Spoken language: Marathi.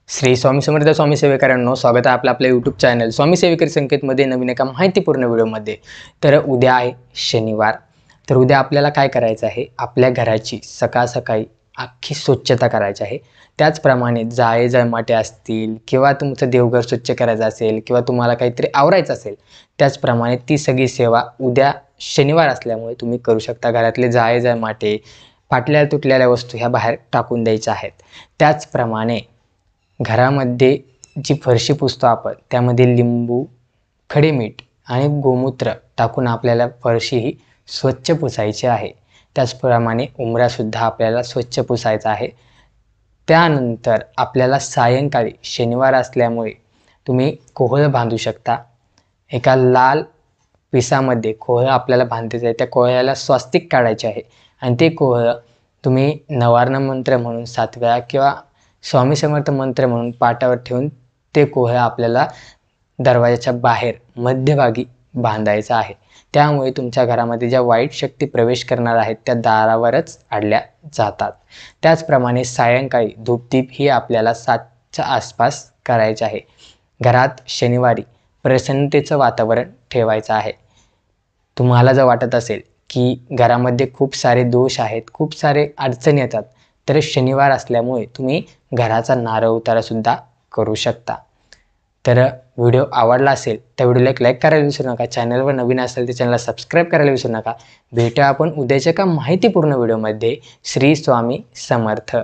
श्री स्वामी समर्थ स्वामी सेवेकरांनो, स्वागत आहे आपल्या आपल्या यूट्यूब चॅनल स्वामी सेवेकरी संकेतमध्ये नवीन एका माहितीपूर्ण व्हिडिओमध्ये। तर उद्या आहे शनिवार। तर उद्या आपल्याला काय करायचं आहे, आपल्या घराची सकाळ सकाळी अख्खी स्वच्छता करायची आहे। त्याचप्रमाणे जाळे जळमाटे असतील किंवा तुमचं देवघर स्वच्छ करायचं असेल किंवा तुम्हाला काहीतरी आवरायचं असेल, त्याचप्रमाणे ती सगळी सेवा उद्या शनिवार असल्यामुळे तुम्ही करू शकता। घरातले जाळे जळमाटे, फाटल्या तुटलेल्या वस्तू ह्या बाहेर टाकून द्यायच्या आहेत। त्याचप्रमाणे घरामध्ये जी फरशी पुसतो आपण, त्यामध्ये लिंबू, खडे मीठ आणि गोमूत्र टाकून आपल्याला फरशी ही स्वच्छ पुसायची आहे। त्याचप्रमाणे उंबरासुद्धा आपल्याला स्वच्छ पुसायचा आहे। त्यानंतर आपल्याला सायंकाळी शनिवार असल्यामुळे तुम्ही कोहळं बांधू शकता। एका लाल पिसामध्ये कोहळं आपल्याला बांधायचं आहे। त्या कोहळ्याला स्वास्तिक काढायचे आहे आणि ते कोहळं तुम्ही नवार्ण मंत्र म्हणून 7 वेळा किंवा स्वामी समर्थ मंत्र म्हणून पाटावर ठेवून ते कोहळं आपल्याला दरवाजाच्या बाहेर मध्यभागी बांधायचं आहे। त्यामुळे तुमच्या घरामध्ये ज्या वाईट शक्ती प्रवेश करणार आहेत त्या दारावरच अडल्या जातात। त्याचप्रमाणे सायंकाळी धूपदीप ही आपल्याला 7च्या आसपास करायचे आहे। घरात शनिवारी प्रसन्नतेचं वातावरण ठेवायचं आहे। तुम्हाला जर वाटत असेल की घरामध्ये खूप सारे दोष आहेत, खूप सारे अडचणी येतात, तर शनिवार असल्यामुळे तुम्ही घराचा नारळ उतारासुद्धा करू शकता। तर व्हिडिओ आवडला असेल तर व्हिडिओला एक लाईक करायला विसरू नका। चॅनलवर नवीन असेल तर चॅनलला सबस्क्राईब करायला विसरू नका। भेटूया आपण उद्याच्या एका माहितीपूर्ण व्हिडिओमध्ये। श्री स्वामी समर्थ।